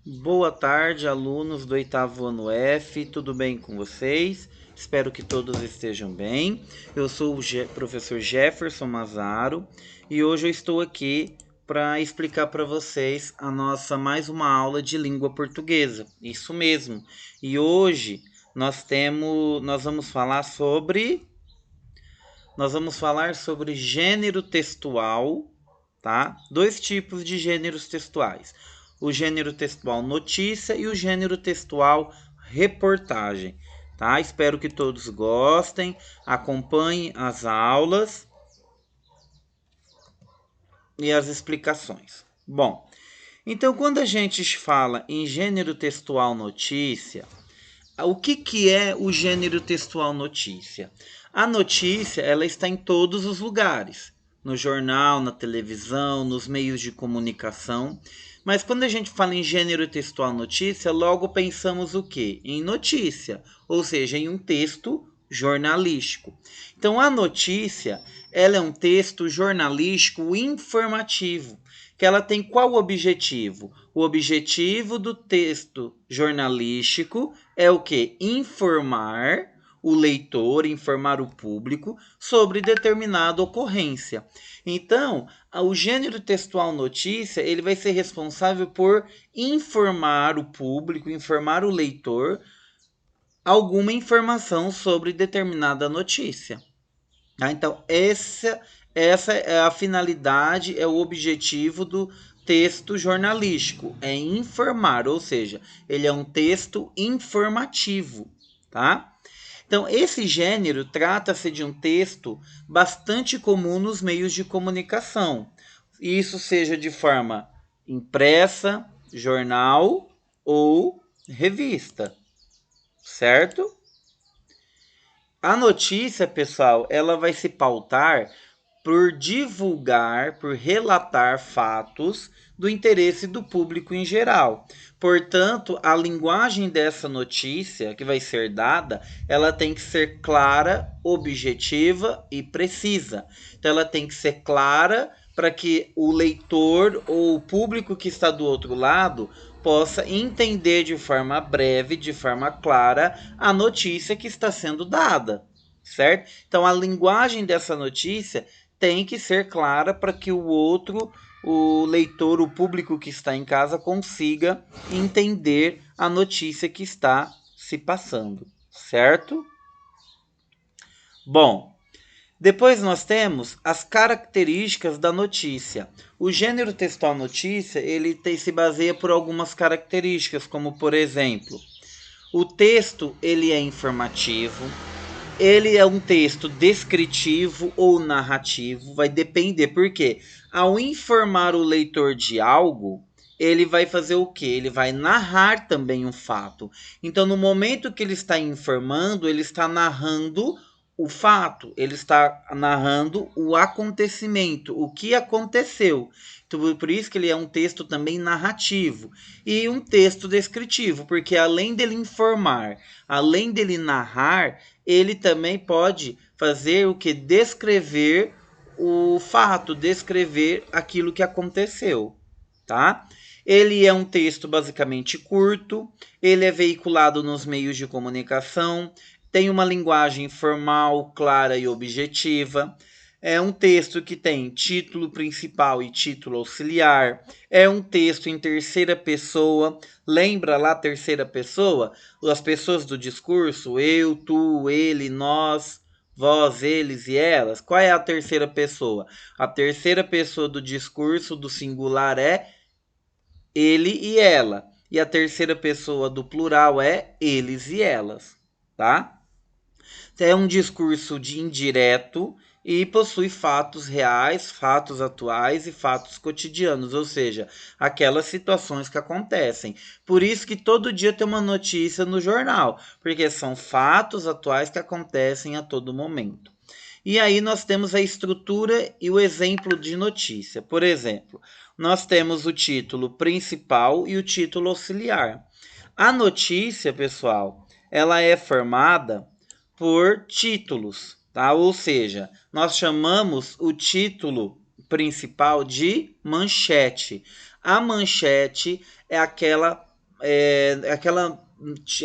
Boa tarde, alunos do oitavo ano F, tudo bem com vocês? Espero que todos estejam bem. Eu sou o professor Jefferson Mazaro e hoje eu estou aqui para explicar para vocês a nossa mais uma aula de língua portuguesa. Isso mesmo. E hoje nós vamos falar sobre gênero textual, tá? Dois tipos de gêneros textuais: o gênero textual notícia e o gênero textual reportagem, tá? Espero que todos gostem, acompanhem as aulas e as explicações. Bom, então quando a gente fala em gênero textual notícia, o que é o gênero textual notícia? A notícia, ela está em todos os lugares, no jornal, na televisão, nos meios de comunicação. Mas quando a gente fala em gênero textual notícia, logo pensamos o quê? Em notícia, ou seja, em um texto jornalístico. Então a notícia, ela é um texto jornalístico informativo, que ela tem qual objetivo? O objetivo do texto jornalístico é o que? Informar o leitor, informar o público sobre determinada ocorrência. Então, o gênero textual notícia, ele vai ser responsável por informar o público, informar o leitor alguma informação sobre determinada notícia. Então, essa é a finalidade, é o objetivo do texto jornalístico, é informar, ou seja, ele é um texto informativo, tá? Então, esse gênero trata-se de um texto bastante comum nos meios de comunicação. Isso seja de forma impressa, jornal ou revista, certo? A notícia, pessoal, ela vai se pautar por divulgar, por relatar fatos do interesse do público em geral. Portanto, a linguagem dessa notícia que vai ser dada, ela tem que ser clara, objetiva e precisa. Então, ela tem que ser clara para que o leitor ou o público que está do outro lado possa entender de forma breve, de forma clara, a notícia que está sendo dada, certo? Então, a linguagem dessa notícia tem que ser clara para que o leitor, o público que está em casa, consiga entender a notícia que está se passando, certo? Bom, depois nós temos as características da notícia. O gênero textual notícia, se baseia por algumas características, como por exemplo, o texto ele é informativo, ele é um texto descritivo ou narrativo, vai depender, porque ao informar o leitor de algo, ele vai fazer o quê? Ele vai narrar também um fato. Então, no momento que ele está informando, ele está narrando o fato, ele está narrando o acontecimento, o que aconteceu. Então, por isso que ele é um texto também narrativo e um texto descritivo, porque além dele informar, além dele narrar, ele também pode fazer o que? Descrever o fato, descrever aquilo que aconteceu, tá? Ele é um texto basicamente curto, ele é veiculado nos meios de comunicação, tem uma linguagem formal, clara e objetiva. É um texto que tem título principal e título auxiliar. É um texto em terceira pessoa. Lembra lá, terceira pessoa? As pessoas do discurso, eu, tu, ele, nós, vós, eles e elas. Qual é a terceira pessoa? A terceira pessoa do discurso do singular é ele e ela. E a terceira pessoa do plural é eles e elas, tá? É um discurso de indireto e possui fatos reais, fatos atuais e fatos cotidianos, ou seja, aquelas situações que acontecem. Por isso que todo dia tem uma notícia no jornal, porque são fatos atuais que acontecem a todo momento. E aí nós temos a estrutura e o exemplo de notícia. Por exemplo, nós temos o título principal e o título auxiliar. A notícia, pessoal, ela é formada por títulos, tá? Ou seja, nós chamamos o título principal de manchete. A manchete é aquela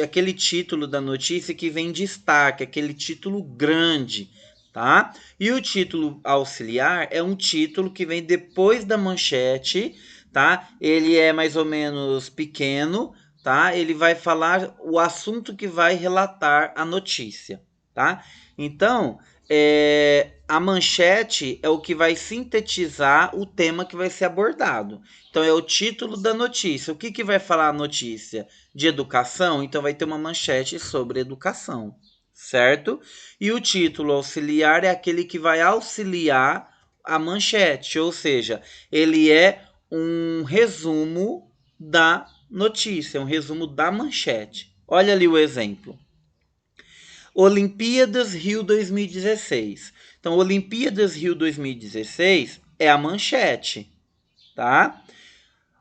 aquele título da notícia que vem em destaque, aquele título grande, tá? E o título auxiliar é um título que vem depois da manchete, tá? Ele é mais ou menos pequeno, tá? Ele vai falar o assunto que vai relatar a notícia, tá? Então, a manchete é o que vai sintetizar o tema que vai ser abordado. Então, é o título da notícia. O que, que vai falar a notícia? De educação? Então, vai ter uma manchete sobre educação, certo? E o título auxiliar é aquele que vai auxiliar a manchete, ou seja, ele é um resumo da notícia, um resumo da manchete. Olha ali o exemplo. Olimpíadas Rio 2016. Então, Olimpíadas Rio 2016 é a manchete, tá?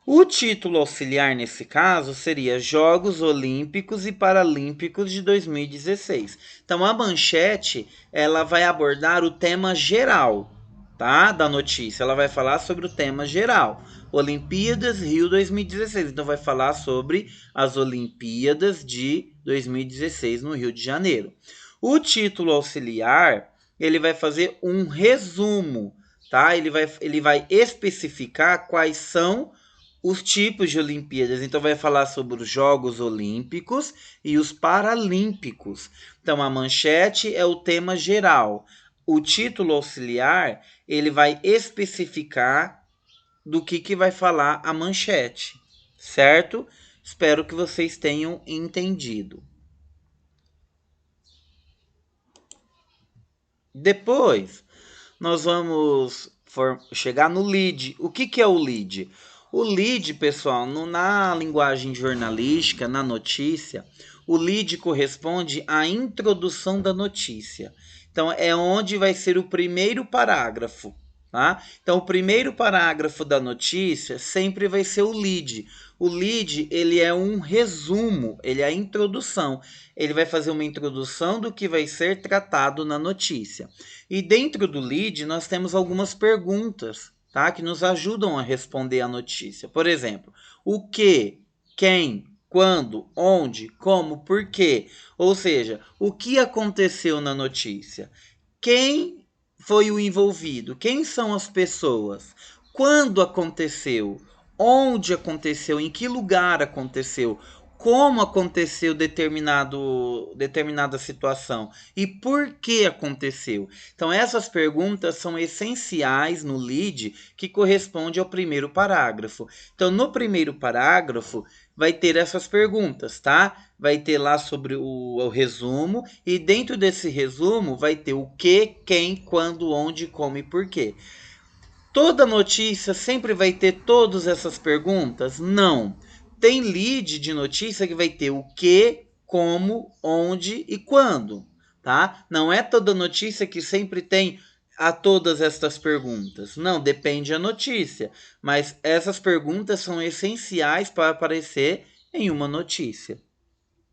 O título auxiliar nesse caso seria Jogos Olímpicos e Paralímpicos de 2016. Então a manchete, ela vai abordar o tema geral, tá? Da notícia. Ela vai falar sobre o tema geral. Olimpíadas Rio 2016. Então vai falar sobre as Olimpíadas de 2016 no Rio de Janeiro. O título auxiliar, ele vai fazer um resumo, tá? Ele vai especificar quais são os tipos de Olimpíadas. Então, vai falar sobre os Jogos Olímpicos e os Paralímpicos. Então, a manchete é o tema geral. O título auxiliar, ele vai especificar do que vai falar a manchete, certo? Espero que vocês tenham entendido. Depois, nós vamos chegar no lead. O que é o lead? O lead, pessoal, na linguagem jornalística, na notícia, o lead corresponde à introdução da notícia. Então, é onde vai ser o primeiro parágrafo. Tá? Então, o primeiro parágrafo da notícia sempre vai ser o lead. O lead, ele é um resumo, ele é a introdução. Ele vai fazer uma introdução do que vai ser tratado na notícia. E dentro do lead, nós temos algumas perguntas, tá? Que nos ajudam a responder a notícia. Por exemplo, o que, quem, quando, onde, como, por quê. Ou seja, o que aconteceu na notícia? Quem foi o envolvido? Quem são as pessoas? Quando aconteceu? Onde aconteceu? Em que lugar aconteceu? Como aconteceu determinada situação e por que aconteceu. Então, essas perguntas são essenciais no lead, que corresponde ao primeiro parágrafo. Então, no primeiro parágrafo, vai ter essas perguntas, tá? Vai ter lá sobre o resumo, e dentro desse resumo vai ter o que, quem, quando, onde, como e por quê. Toda notícia sempre vai ter todas essas perguntas? Não. Tem lead de notícia que vai ter o que, como, onde e quando, tá? Não é toda notícia que sempre tem a todas estas perguntas. Não, depende da notícia. Mas essas perguntas são essenciais para aparecer em uma notícia,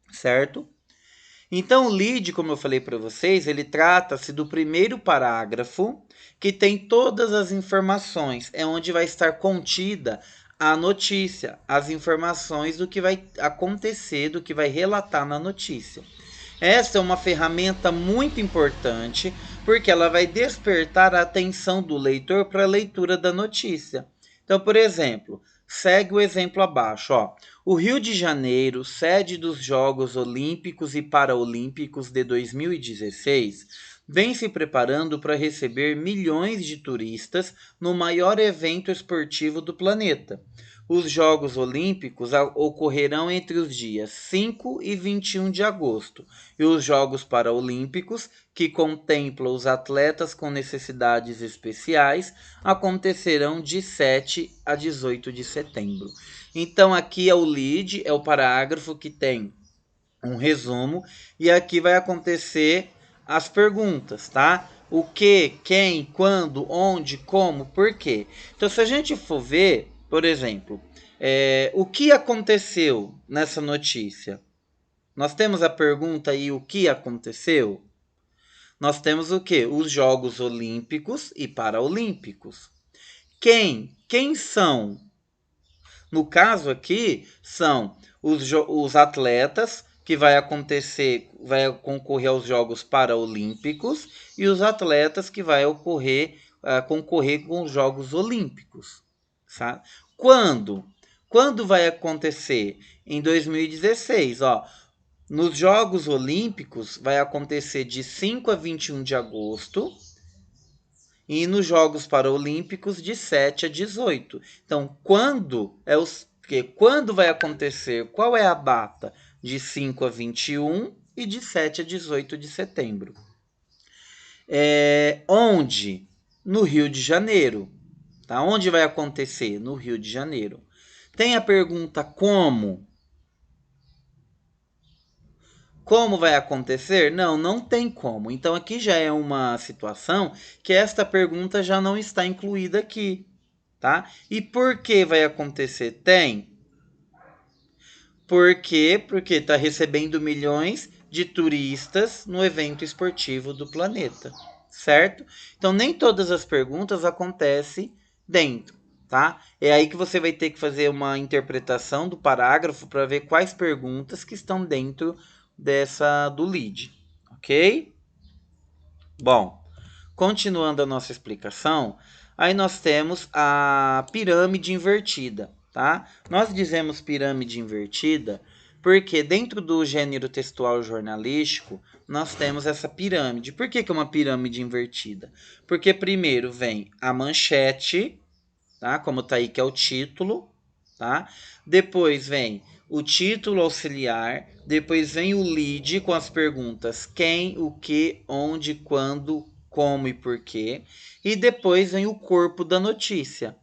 certo? Então, o lead, como eu falei para vocês, ele trata-se do primeiro parágrafo que tem todas as informações, é onde vai estar contida a notícia, as informações do que vai acontecer, do que vai relatar na notícia. Essa é uma ferramenta muito importante porque ela vai despertar a atenção do leitor para a leitura da notícia. Então, por exemplo, segue o exemplo abaixo, ó. O Rio de Janeiro, sede dos Jogos Olímpicos e Paralímpicos de 2016, vem se preparando para receber milhões de turistas no maior evento esportivo do planeta. Os Jogos Olímpicos ocorrerão entre os dias 5 e 21 de agosto, e os Jogos Paralímpicos, que contemplam os atletas com necessidades especiais, acontecerão de 7 a 18 de setembro. Então, aqui é o lead, é o parágrafo que tem um resumo, e aqui vai acontecer as perguntas, tá? O que, quem, quando, onde, como, por quê. Então, se a gente for ver, por exemplo, o que aconteceu nessa notícia? Nós temos a pergunta aí, o que aconteceu? Nós temos o quê? Os Jogos Olímpicos e Paralímpicos. Quem? Quem são? No caso aqui, são os atletas que vai concorrer aos Jogos Paralímpicos e os atletas que vai concorrer com os Jogos Olímpicos. Sabe? Quando? Quando vai acontecer? Em 2016, ó. Nos Jogos Olímpicos vai acontecer de 5 a 21 de agosto e nos Jogos Paralímpicos de 7 a 18. Então, quando vai acontecer? Qual é a data? De 5 a 21 e de 7 a 18 de setembro. Onde? No Rio de Janeiro. Tá? Onde vai acontecer? No Rio de Janeiro. Tem a pergunta como? Como vai acontecer? Não, não tem como. Então aqui já é uma situação que esta pergunta já não está incluída aqui, tá? E por que vai acontecer? Tem. Por quê? Porque está recebendo milhões de turistas no evento esportivo do planeta, certo? Então nem todas as perguntas acontecem dentro, tá? É aí que você vai ter que fazer uma interpretação do parágrafo para ver quais perguntas que estão dentro do lead, ok? Bom, continuando a nossa explicação, aí nós temos a pirâmide invertida, tá? Nós dizemos pirâmide invertida porque dentro do gênero textual jornalístico nós temos essa pirâmide. Por que é uma pirâmide invertida? Porque primeiro vem a manchete, tá? Como tá aí que é o título, tá? Depois vem o título auxiliar, depois vem o lead com as perguntas quem, o que, onde, quando, como e porquê, e depois vem o corpo da notícia,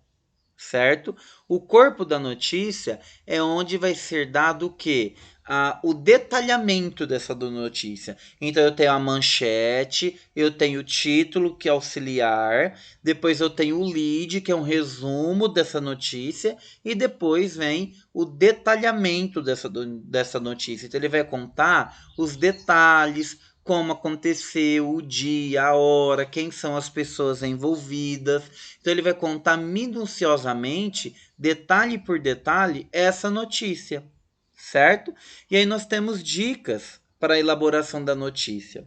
certo? O corpo da notícia é onde vai ser dado o quê? O detalhamento dessa notícia. Então eu tenho a manchete, eu tenho o título, que é auxiliar, depois eu tenho o lead, que é um resumo dessa notícia, e depois vem o detalhamento dessa notícia. Então ele vai contar os detalhes, como aconteceu, o dia, a hora, quem são as pessoas envolvidas. Então ele vai contar minuciosamente, detalhe por detalhe, essa notícia, certo? E aí nós temos dicas para a elaboração da notícia.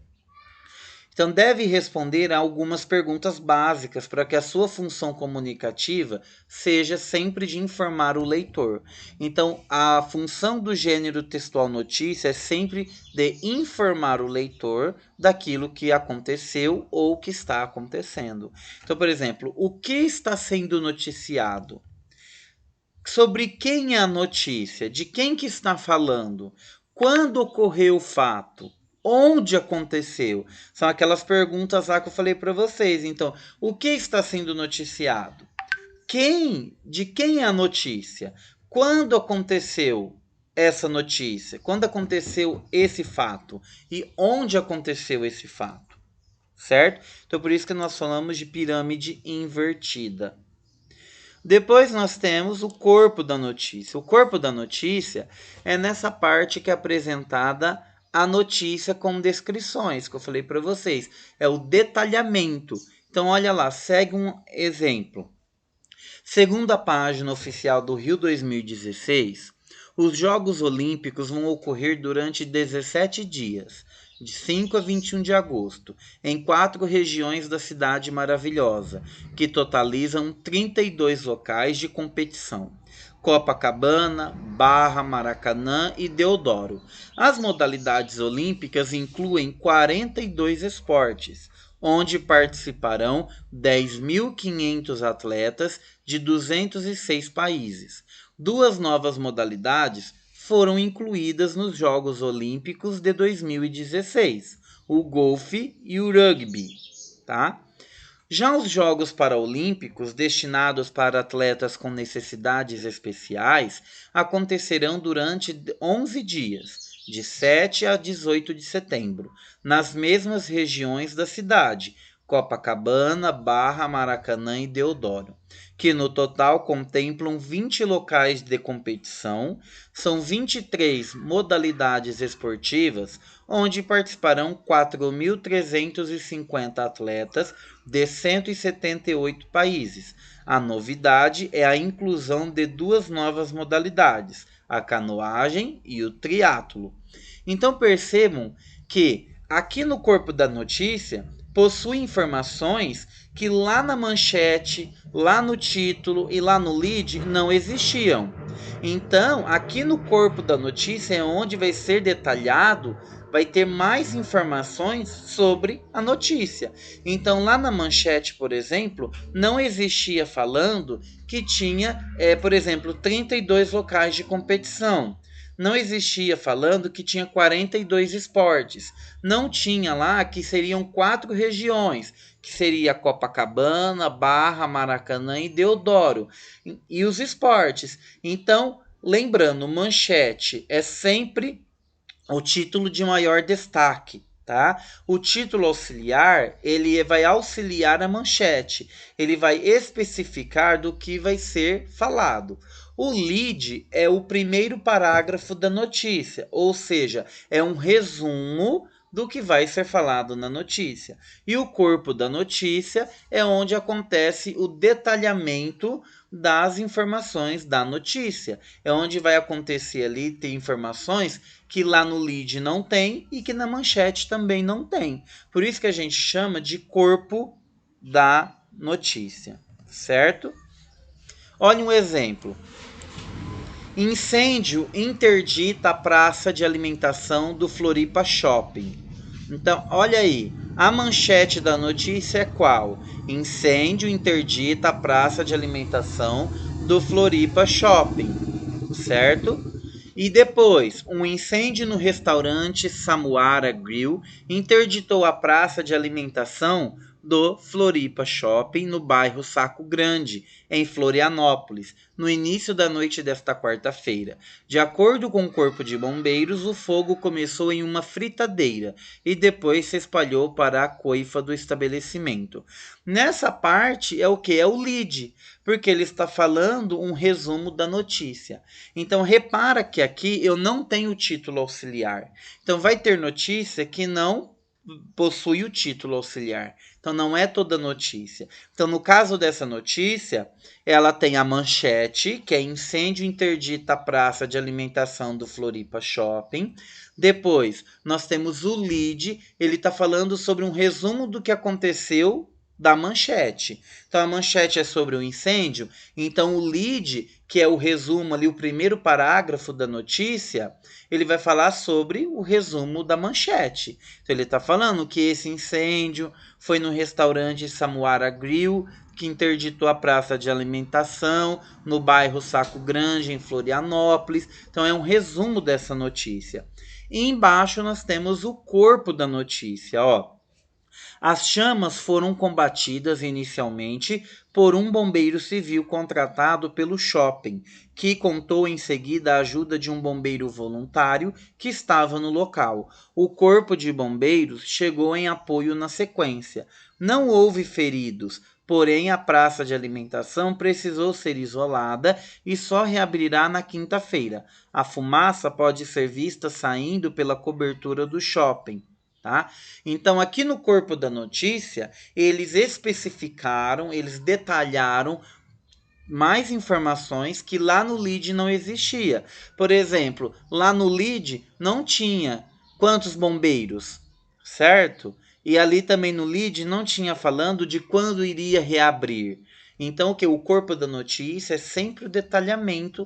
Então, deve responder a algumas perguntas básicas para que a sua função comunicativa seja sempre de informar o leitor. Então, a função do gênero textual notícia é sempre de informar o leitor daquilo que aconteceu ou que está acontecendo. Então, por exemplo, o que está sendo noticiado? Sobre quem é a notícia? De quem que está falando? Quando ocorreu o fato? Onde aconteceu? São aquelas perguntas lá que eu falei para vocês. Então, o que está sendo noticiado? De quem é a notícia? Quando aconteceu essa notícia? Quando aconteceu esse fato? E onde aconteceu esse fato? Certo? Então, por isso que nós falamos de pirâmide invertida. Depois nós temos o corpo da notícia. O corpo da notícia é nessa parte que é apresentada a notícia com descrições, que eu falei para vocês. É o detalhamento. Então, olha lá, segue um exemplo. Segundo a página oficial do Rio 2016, os Jogos Olímpicos vão ocorrer durante 17 dias, de 5 a 21 de agosto, em 4 regiões da cidade maravilhosa, que totalizam 32 locais de competição: Copacabana, Barra, Maracanã e Deodoro. As modalidades olímpicas incluem 42 esportes, onde participarão 10.500 atletas de 206 países. Duas novas modalidades foram incluídas nos Jogos Olímpicos de 2016, o golfe e o rugby, tá? Já os Jogos Paralímpicos, destinados para atletas com necessidades especiais, acontecerão durante 11 dias, de 7 a 18 de setembro, nas mesmas regiões da cidade, Copacabana, Barra, Maracanã e Deodoro, que no total contemplam 20 locais de competição, são 23 modalidades esportivas, onde participarão 4.350 atletas de 178 países. A novidade é a inclusão de duas novas modalidades, a canoagem e o triatlo. Então percebam que aqui no corpo da notícia possui informações que lá na manchete, lá no título e lá no lead não existiam. Então, aqui no corpo da notícia é onde vai ser detalhado, vai ter mais informações sobre a notícia. Então, lá na manchete, por exemplo, não existia falando que tinha, por exemplo, 32 locais de competição. Não existia falando que tinha 42 esportes. Não tinha lá que seriam 4 regiões, que seria Copacabana, Barra, Maracanã e Deodoro. E os esportes. Então, lembrando, manchete é sempre o título de maior destaque, tá? O título auxiliar, ele vai auxiliar a manchete, ele vai especificar do que vai ser falado. O lead é o primeiro parágrafo da notícia, ou seja, é um resumo do que vai ser falado na notícia. E o corpo da notícia é onde acontece o detalhamento das informações da notícia. É onde vai acontecer ali, ter informações que lá no lead não tem e que na manchete também não tem. Por isso que a gente chama de corpo da notícia, certo? Olha um exemplo. Incêndio interdita a praça de alimentação do Floripa Shopping. Então, olha aí, a manchete da notícia é qual? Incêndio interdita a praça de alimentação do Floripa Shopping, certo? E depois, um incêndio no restaurante Samuara Grill interditou a praça de alimentação do Floripa Shopping no bairro Saco Grande, em Florianópolis, no início da noite desta quarta-feira. De acordo com o Corpo de Bombeiros, o fogo começou em uma fritadeira e depois se espalhou para a coifa do estabelecimento. Nessa parte é o que? É o lead, porque ele está falando um resumo da notícia. Então repara que aqui eu não tenho o título auxiliar. Então vai ter notícia que não possui o título auxiliar. Então não é toda notícia. Então no caso dessa notícia, ela tem a manchete, que é incêndio interdita a praça de alimentação do Floripa Shopping. Depois nós temos o lead, ele está falando sobre um resumo do que aconteceu da manchete. Então a manchete é sobre o incêndio, então o lead, que é o resumo ali, o primeiro parágrafo da notícia, ele vai falar sobre o resumo da manchete. Então ele está falando que esse incêndio foi no restaurante Samuara Grill, que interditou a praça de alimentação no bairro Saco Grande, em Florianópolis. Então é um resumo dessa notícia. E embaixo nós temos o corpo da notícia, ó. As chamas foram combatidas inicialmente por um bombeiro civil contratado pelo shopping, que contou em seguida a ajuda de um bombeiro voluntário que estava no local. O corpo de bombeiros chegou em apoio na sequência. Não houve feridos, porém a praça de alimentação precisou ser isolada e só reabrirá na quinta-feira. A fumaça pode ser vista saindo pela cobertura do shopping. Tá? Então, aqui no corpo da notícia, eles especificaram, eles detalharam mais informações que lá no lead não existia. Por exemplo, lá no lead não tinha quantos bombeiros, certo? E ali também no lead não tinha falando de quando iria reabrir. Então, o corpo da notícia é sempre o detalhamento,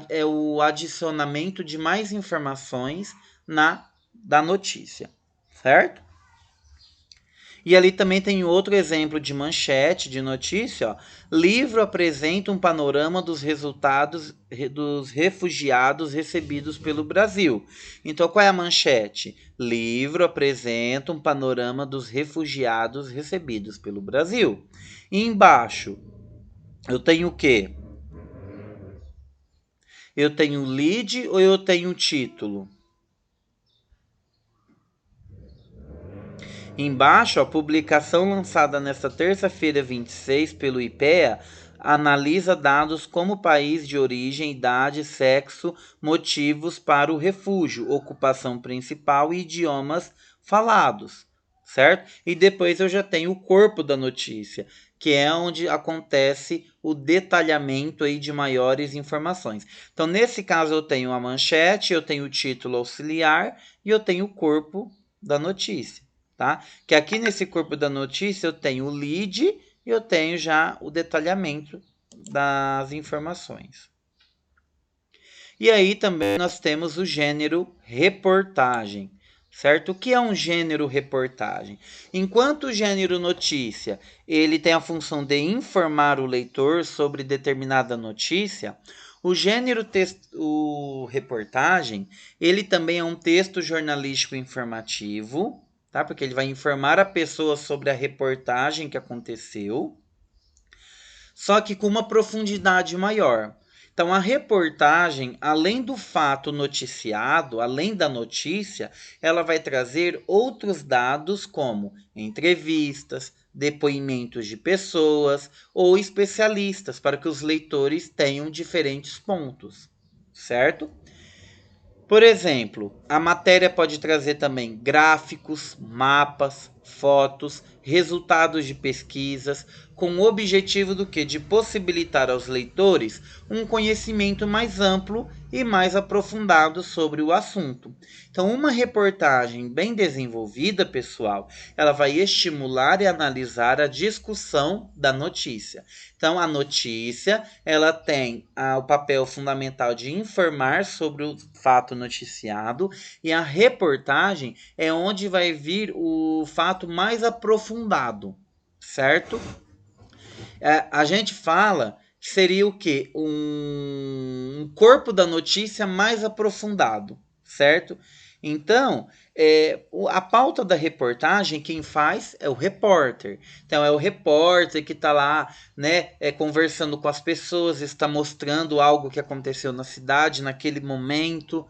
é o adicionamento de mais informações da notícia, certo? E ali também tem outro exemplo de manchete, de notícia. Ó. Livro apresenta um panorama dos resultados dos refugiados recebidos pelo Brasil. Então, qual é a manchete? Livro apresenta um panorama dos refugiados recebidos pelo Brasil. E embaixo, eu tenho o quê? Eu tenho lead ou eu tenho título? Embaixo, a publicação lançada nesta terça-feira 26 pelo IPEA analisa dados como país de origem, idade, sexo, motivos para o refúgio, ocupação principal e idiomas falados, certo? E depois eu já tenho o corpo da notícia, que é onde acontece o detalhamento aí de maiores informações. Então, nesse caso, eu tenho a manchete, eu tenho o título auxiliar e eu tenho o corpo da notícia, tá? Que aqui nesse corpo da notícia eu tenho o lead e eu tenho já o detalhamento das informações. E aí também nós temos o gênero reportagem, certo? O que é um gênero reportagem? Enquanto o gênero notícia, ele tem a função de informar o leitor sobre determinada notícia, o gênero reportagem, ele também é um texto jornalístico informativo, tá? Porque ele vai informar a pessoa sobre a reportagem que aconteceu, só que com uma profundidade maior. Então, a reportagem, além do fato noticiado, além da notícia, ela vai trazer outros dados como entrevistas, depoimentos de pessoas ou especialistas, para que os leitores tenham diferentes pontos, certo? Por exemplo, a matéria pode trazer também gráficos, mapas, fotos, resultados de pesquisas, com o objetivo do que? De possibilitar aos leitores um conhecimento mais amplo e mais aprofundado sobre o assunto. Então, uma reportagem bem desenvolvida, pessoal, ela vai estimular e analisar a discussão da notícia. Então, a notícia, ela tem o papel fundamental de informar sobre o fato noticiado e a reportagem é onde vai vir o fato mais aprofundado, certo? A gente fala que seria o quê? Um corpo da notícia mais aprofundado, certo? Então, a pauta da reportagem, quem faz é o repórter. Então, é o repórter que está lá, né, conversando com as pessoas, está mostrando algo que aconteceu na cidade, naquele momento.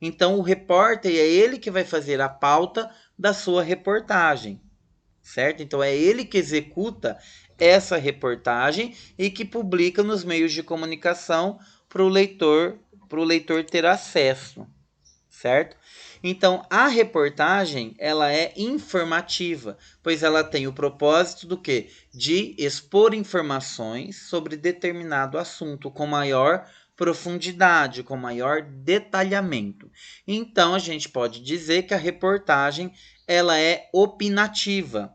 Então, o repórter é ele que vai fazer a pauta da sua reportagem, certo? Então, é ele que executa essa reportagem e que publica nos meios de comunicação para o leitor ter acesso, certo? Então, a reportagem, ela é informativa, pois ela tem o propósito do quê? De expor informações sobre determinado assunto com maior profundidade, com maior detalhamento. Então, a gente pode dizer que a reportagem, ela é opinativa,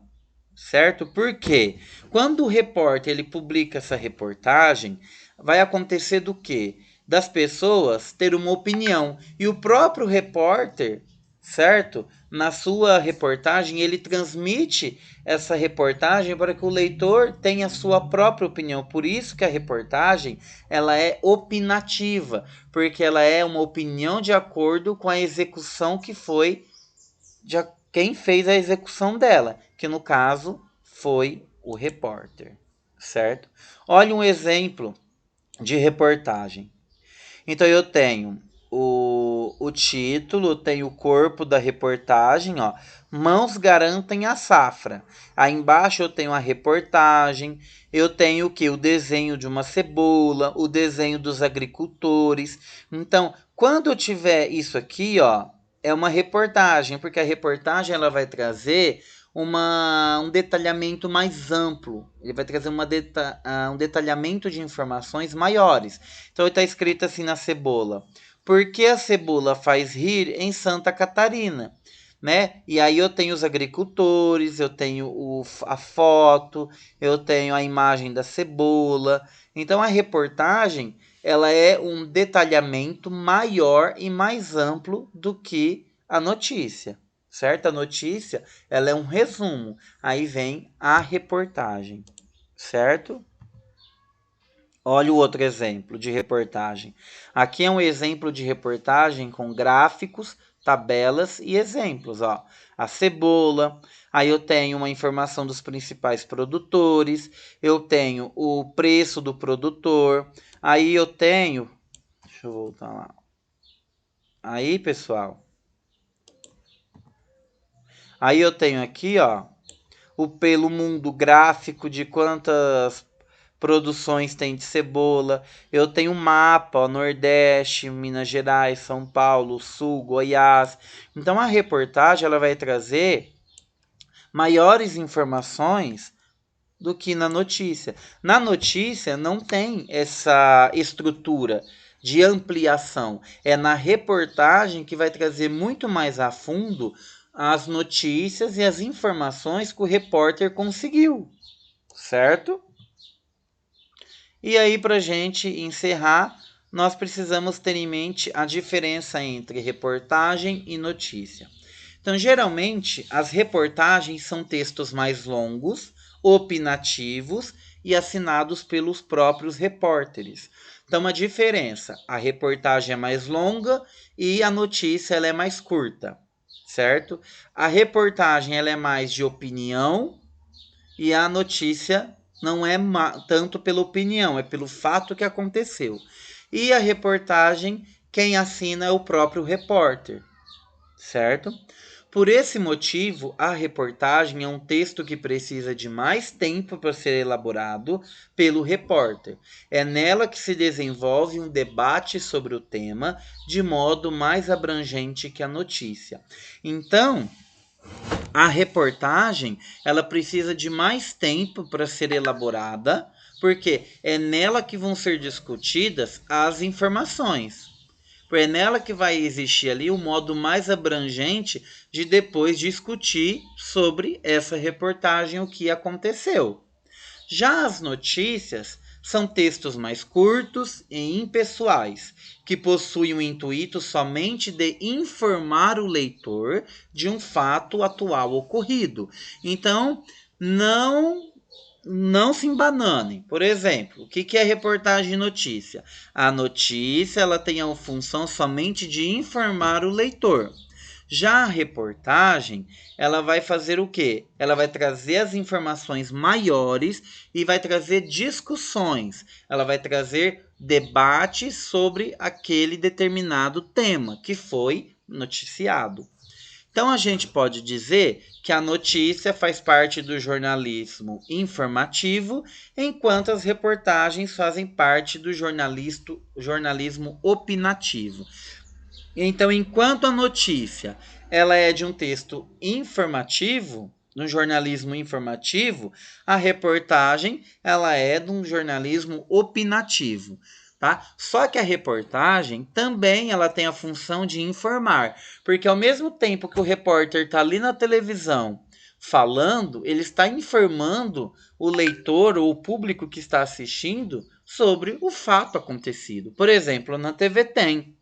certo? Porque quando o repórter ele publica essa reportagem, vai acontecer do quê? Das pessoas ter uma opinião. E o próprio repórter, certo? Na sua reportagem, ele transmite essa reportagem para que o leitor tenha a sua própria opinião. Por isso que a reportagem, ela é opinativa, porque ela é uma opinião de acordo com a execução que foi de quem fez a execução dela, que no caso foi o repórter, certo? Olha um exemplo de reportagem. Então eu tenho o título, tenho o corpo da reportagem, ó. Mãos garantem a safra. Aí embaixo eu tenho a reportagem, eu tenho o que? O desenho de uma cebola, o desenho dos agricultores. Então, quando eu tiver isso aqui, ó, é uma reportagem, porque a reportagem ela vai trazer um detalhamento mais amplo. Ele vai trazer um detalhamento de informações maiores. Então está escrito assim na cebola: por que a cebola faz rir em Santa Catarina? Né? E aí eu tenho os agricultores, eu tenho a foto, eu tenho a imagem da cebola. Então a reportagem ela é um detalhamento maior e mais amplo do que a notícia, certo? A notícia ela é um resumo, aí vem a reportagem, certo? Olha o outro exemplo de reportagem. Aqui é um exemplo de reportagem com gráficos, tabelas e exemplos. Ó. A cebola, aí eu tenho uma informação dos principais produtores, eu tenho o preço do produtor, aí eu tenho. Deixa eu voltar lá. Aí, pessoal. Aí eu tenho aqui, ó, pelo mundo gráfico de quantas produções tem de cebola. Eu tenho um mapa, ó, Nordeste, Minas Gerais, São Paulo, Sul, Goiás. Então a reportagem ela vai trazer maiores informações do que na notícia. Na notícia não tem essa estrutura de ampliação. É na reportagem que vai trazer muito mais a fundo as notícias e as informações que o repórter conseguiu, certo? E aí, para a gente encerrar, nós precisamos ter em mente a diferença entre reportagem e notícia. Então, geralmente, as reportagens são textos mais longos, opinativos e assinados pelos próprios repórteres. Então, a diferença, a reportagem é mais longa e a notícia ela é mais curta, certo? A reportagem ela é mais de opinião e a notícia não é tanto pela opinião, é pelo fato que aconteceu. E a reportagem, quem assina é o próprio repórter, certo? Por esse motivo, a reportagem é um texto que precisa de mais tempo para ser elaborado pelo repórter. É nela que se desenvolve um debate sobre o tema de modo mais abrangente que a notícia. Então, a reportagem ela precisa de mais tempo para ser elaborada, porque é nela que vão ser discutidas as informações. É nela que vai existir ali o modo mais abrangente de depois discutir sobre essa reportagem, o que aconteceu. Já as notícias são textos mais curtos e impessoais, que possuem o intuito somente de informar o leitor de um fato atual ocorrido. Então, não se embananem. Por exemplo, o que é reportagem e notícia? A notícia ela tem a função somente de informar o leitor. Já a reportagem, ela vai fazer o quê? Ela vai trazer as informações maiores e vai trazer discussões. Ela vai trazer debates sobre aquele determinado tema que foi noticiado. Então a gente pode dizer que a notícia faz parte do jornalismo informativo, enquanto as reportagens fazem parte do jornalismo opinativo. Então, enquanto a notícia ela é de um texto informativo, no jornalismo informativo, a reportagem ela é de um jornalismo opinativo. Tá? Só que a reportagem também ela tem a função de informar, porque ao mesmo tempo que o repórter está ali na televisão falando, ele está informando o leitor ou o público que está assistindo sobre o fato acontecido. Por exemplo, na TV Tem.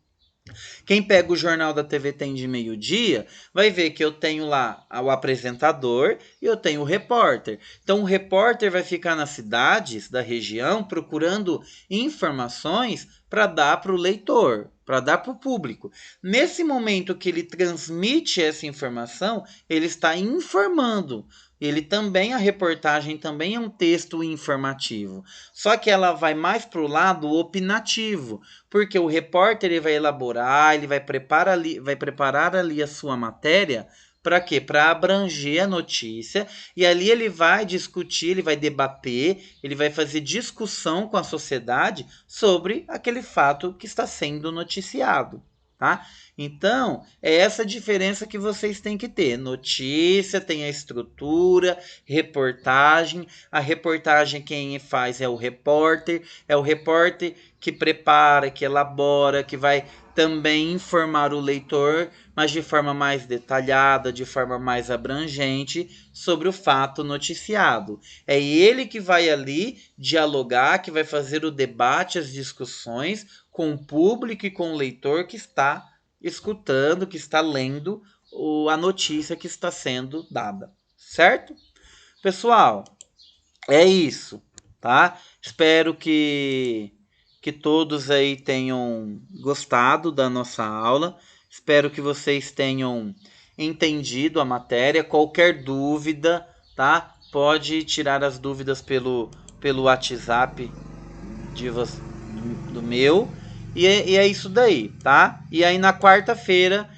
Quem pega o jornal da TV Tem de meio-dia vai ver que eu tenho lá o apresentador e eu tenho o repórter. Então o repórter vai ficar nas cidades da região procurando informações para dar para o leitor, para dar para o público. Nesse momento que ele transmite essa informação, ele está informando. Ele também, a reportagem também é um texto informativo. Só que ela vai mais para o lado opinativo, porque o repórter ele vai elaborar, ele vai preparar ali a sua matéria para quê? Para abranger a notícia e ali ele vai discutir, ele vai debater, ele vai fazer discussão com a sociedade sobre aquele fato que está sendo noticiado, tá? Então, é essa diferença que vocês têm que ter. Notícia tem a estrutura, reportagem. A reportagem quem faz é o repórter que prepara, que elabora, que vai também informar o leitor, mas de forma mais detalhada, de forma mais abrangente sobre o fato noticiado. É ele que vai ali dialogar, que vai fazer o debate, as discussões com o público e com o leitor que está escutando, que está lendo a notícia que está sendo dada, certo? Pessoal, é isso, tá? Espero que todos aí tenham gostado da nossa aula. Espero que vocês tenham entendido a matéria. Qualquer dúvida, tá? Pode tirar as dúvidas pelo WhatsApp do meu. E é isso daí, tá? E aí na quarta-feira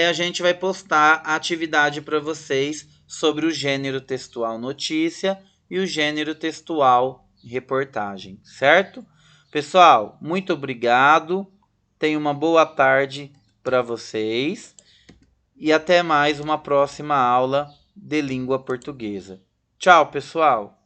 a gente vai postar a atividade para vocês sobre o gênero textual notícia e o gênero textual reportagem, certo? Pessoal, muito obrigado. Tenha uma boa tarde para vocês e até mais uma próxima aula de língua portuguesa. Tchau, pessoal!